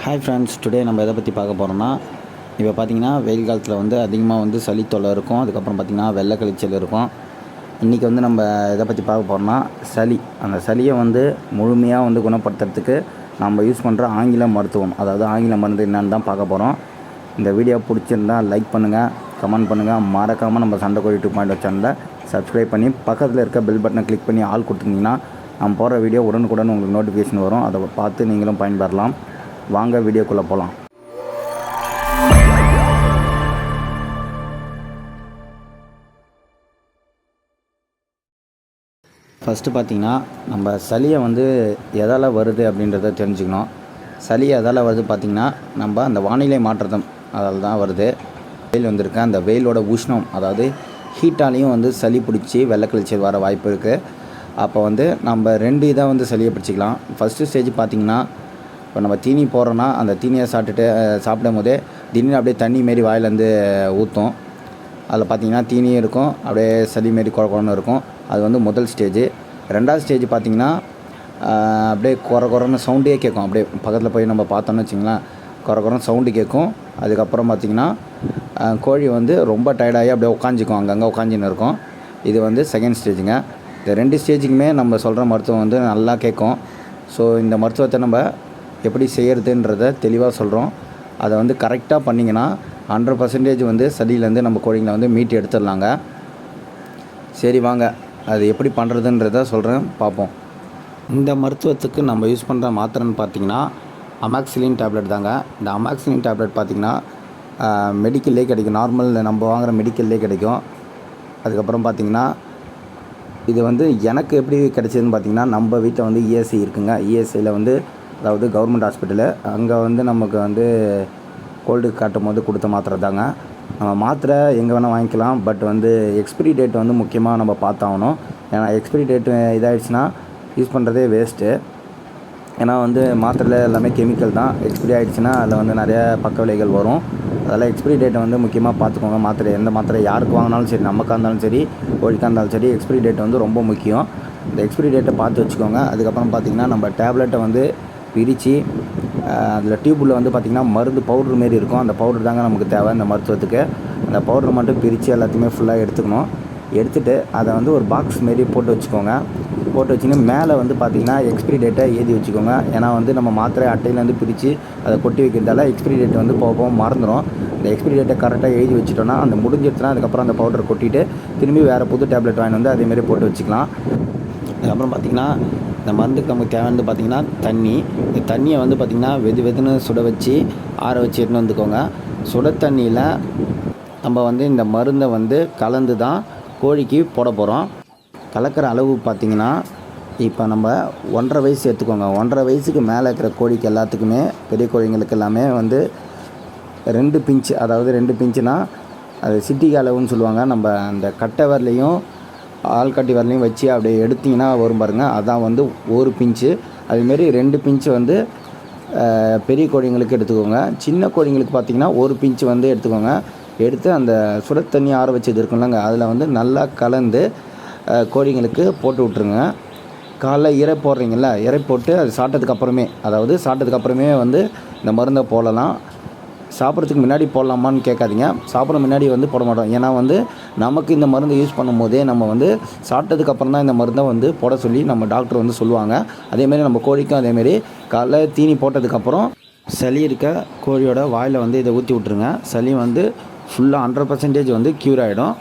Hi friends, today நம்ம எதை பற்றி பார்க்க போகிறோம்னா, இப்போ பார்த்திங்கன்னா வெயில் காலத்தில் வந்து அதிகமாக வந்து சளி தொல்லை இருக்கும். அதுக்கப்புறம் பார்த்திங்கன்னா வெள்ளை கழிச்சல் இருக்கும். இன்றைக்கி வந்து நம்ம எதை பற்றி பார்க்க போகிறோம்னா சளி. அந்த சளியை வந்து முழுமையாக வந்து குணப்படுத்துறதுக்கு நம்ம யூஸ் பண்ணுற ஆங்கில மருத்துவம், அதாவது ஆங்கில மருந்து என்னென்னு தான் பார்க்க போகிறோம். இந்த வீடியோ பிடிச்சிருந்தால் லைக் பண்ணுங்கள், கமெண்ட் பண்ணுங்கள், மறக்காமல் நம்ம சண்டைக்கோழி 2.0 சேனலை சப்ஸ்கிரைப் பண்ணி பக்கத்தில் இருக்க பெல் பட்டனை கிளிக் பண்ணி ஆல் கொடுத்துருந்தீங்கன்னா நம்ம போகிற வீடியோ உடனுக்குடன் உங்களுக்கு நோட்டிஃபிகேஷன் வரும். அதை பார்த்து நீங்களும் பயன்பெறலாம். வாங்க வீடியோக்குள்ளே போகலாம். ஃபஸ்ட்டு பார்த்திங்கன்னா நம்ம சளியை வந்து எதால் வருது அப்படின்றத தெரிஞ்சுக்கணும். சளி எதால் வருது பார்த்திங்கன்னா நம்ம அந்த வானிலை மாற்றத்தம் அதால் தான் வருது. வெயில் வந்திருக்கு, அந்த வெயிலோட உஷ்ணம், அதாவது ஹீட்டாலையும் வந்து சளி பிடிச்சி வெள்ளை கழிச்சல் வர வாய்ப்பு இருக்குது. அப்போ வந்து நம்ம 2 இதாக வந்து சளியை பிடிச்சிக்கலாம். ஃபஸ்ட்டு ஸ்டேஜ் பார்த்திங்கன்னா, இப்போ நம்ம தீனி போடுறோன்னா அந்த தீனியை சாப்பிடும் போதே திடீர்னு அப்படியே தண்ணி மாரி வாயிலேருந்து ஊற்றும். அதில் பார்த்திங்கன்னா தீனியும் இருக்கும், அப்படியே சளி மாரி குழன்னு இருக்கும். அது வந்து முதல் ஸ்டேஜு. 2வது ஸ்டேஜ் பார்த்திங்கன்னா அப்படியே குறன்னு சவுண்டே கேட்கும். அப்படியே பக்கத்தில் போய் நம்ம பார்த்தோன்னு வச்சிங்களேன், குறன்னு சவுண்டு கேட்கும். அதுக்கப்புறம் பார்த்திங்கன்னா கோழி வந்து ரொம்ப டயர்டாகி அப்படியே உட்காந்துக்கும், அங்கங்கே உட்காந்துன்னு இருக்கும். இது வந்து செகண்ட் ஸ்டேஜுங்க. இந்த 2 ஸ்டேஜுக்குமே நம்ம சொல்கிற மருத்துவம் வந்து நல்லா கேட்கும். ஸோ இந்த மருத்துவத்தை நம்ம எப்படி செய்கிறதுன்றதை தெளிவாக சொல்கிறோம். அதை வந்து கரெக்டாக பண்ணிங்கன்னா 100% வந்து சளியிலேருந்து நம்ம கோழிங்களை வந்து மீட்டு எடுத்துடலாங்க. சரி வாங்க, அது எப்படி பண்ணுறதுன்றத சொல்கிறேன், பார்ப்போம். இந்த மருத்துவத்துக்கு நம்ம யூஸ் பண்ணுற மாத்திரைன்னு பார்த்திங்கன்னா அமாக்சிலின் டேப்லெட் தாங்க. இந்த அமாக்சிலின் டேப்லெட் பார்த்திங்கன்னா மெடிக்கல்லே கிடைக்கும், நார்மல் நம்ம வாங்குகிற மெடிக்கல்லே கிடைக்கும். அதுக்கப்புறம் பார்த்திங்கன்னா இது வந்து எனக்கு எப்படி கிடைச்சதுன்னு பார்த்திங்கன்னா, நம்ம வீட்டில் வந்து இஎஸ்ஐ இருக்குங்க. இஎஸ்ஐயில் வந்து, அதாவது கவர்மெண்ட் ஹாஸ்பிட்டலு, அங்கே வந்து நமக்கு வந்து கோல்டு காட்டும் போது கொடுத்த மாத்திரை தாங்க. நம்ம மாத்திரை எங்கே வேணால் வாங்கிக்கலாம், பட் வந்து எக்ஸ்பிரி டேட் வந்து முக்கியமாக நம்ம பார்த்தாகணும். ஏன்னா எக்ஸ்பிரி டேட்டு இதாகிடுச்சுன்னா யூஸ் பண்ணுறதே வேஸ்ட்டு. ஏன்னா வந்து மாத்திரையில் எல்லாமே கெமிக்கல் தான். எக்ஸ்பிரி ஆகிடுச்சுன்னா அதில் வந்து நிறைய பக்க விளைவுகள் வரும். அதெல்லாம் எக்ஸ்பிரி டேட்டை வந்து முக்கியமாக பார்த்துக்கோங்க. மாத்திரை எந்த மாத்திரை யாருக்கு வாங்கினாலும் சரி, நமக்காக இருந்தாலும் சரி, கோழிக்காக இருந்தாலும் சரி, எக்ஸ்பிரி டேட் வந்து ரொம்ப முக்கியம். இந்த எக்ஸ்பிரி டேட்டை பார்த்து வச்சுக்கோங்க. அதுக்கப்புறம் பார்த்திங்கன்னா நம்ம டேப்லெட்டை வந்து பிரித்து அதில் டியூப்பில் வந்து பார்த்திங்கன்னா மருந்து பவுட்ரு மாரி இருக்கும். அந்த பவுட்ரு தாங்க நமக்கு தேவை இந்த மருத்துவத்துக்கு. அந்த பவுட்ரு மட்டும் பிரித்து எல்லாத்தையுமே ஃபுல்லாக எடுத்துக்கணும். எடுத்துகிட்டு அதை வந்து ஒரு பாக்ஸ் மாரி போட்டு வச்சுக்கோங்க. போட்டு வச்சிங்கன்னா மேலே வந்து பார்த்திங்கன்னா எக்ஸ்பிரி டேட்டை எழுதி வச்சுக்கோங்க. ஏன்னா வந்து நம்ம மாத்திரை அட்டையிலேருந்து பிரித்து அதை கொட்டி வைக்கிறதால எக்ஸ்பிரி டேட் வந்து போக மறந்துடும். இந்த எக்ஸ்பிரி டேட்டை கரெக்டாக எழுதி வச்சுட்டோன்னா அந்த முடிஞ்சிடுச்சுன்னா அதுக்கப்புறம் அந்த பவுடரை கொட்டிட்டு திரும்பி வேறு புது டேப்லெட் வாங்கி வந்து அதேமாரி போட்டு வச்சுக்கலாம். அதுக்கப்புறம் பார்த்திங்கன்னா இந்த மருந்துக்கு நமக்கு தேவையானது பார்த்திங்கன்னா தண்ணி. இந்த தண்ணியை வந்து பார்த்திங்கன்னா வெதுன்னு சுட வச்சு ஆற வச்சு எடுத்துன்னு வந்துக்கோங்க. சுட தண்ணியில் நம்ம வந்து இந்த மருந்தை வந்து கலந்து தான் கோழிக்கு போட போகிறோம். கலக்கிற அளவு பார்த்திங்கன்னா இப்போ நம்ம 1.5 வயசு எடுத்துக்கோங்க. 1.5 வயசுக்கு மேலே இருக்கிற கோழிக்கு எல்லாத்துக்குமே, பெரிய கோழிங்களுக்கு எல்லாமே வந்து 2 பிஞ்சு, அதாவது 2 பிஞ்சுனா அது சிட்டிக்கு அளவுன்னு சொல்லுவாங்க. நம்ம அந்த கட்டை வரலையும் ஆள்காட்டி வரலையும் வச்சு அப்படியே எடுத்திங்கன்னா வரும் பாருங்கள், அதான் வந்து 1 பிஞ்சு. அதுமாரி 2 பிஞ்சு வந்து பெரிய கோழிங்களுக்கு எடுத்துக்கோங்க. சின்ன கோழிங்களுக்கு பார்த்திங்கன்னா 1 பிஞ்சு வந்து எடுத்துக்கோங்க. எடுத்து அந்த சுட தண்ணி ஆற வச்சது இருக்குல்லங்க, அதில் வந்து நல்லா கலந்து கோழிங்களுக்கு போட்டு விட்ருங்க. காலைல இறை போடுறீங்கள, இறை போட்டு அது சாப்பிட்டதுக்கப்புறமே, அதாவது சாப்பிட்டதுக்கப்புறமே வந்து இந்த மருந்தை போடலாம். சாப்பிட்றதுக்கு முன்னாடி போடலாமான்னு கேட்காதீங்க. சாப்பிட்ற முன்னாடி வந்து போட மாட்டோம். ஏன்னா வந்து நமக்கு இந்த மருந்து யூஸ் பண்ணும் போதே நம்ம வந்து சாப்பிட்டதுக்கப்புறம் தான் இந்த மருந்தை வந்து போட சொல்லி நம்ம டாக்டர் வந்து சொல்லுவாங்க. அதேமாரி நம்ம கோழிக்கும் அதேமாரி காலைல தீனி போட்டதுக்கப்புறம் சளி இருக்க கோழியோட வாயில் வந்து இதை ஊற்றி விட்ருங்க. சளி வந்து ஃபுல்லாக 100% வந்து க்யூர் ஆகிடும்.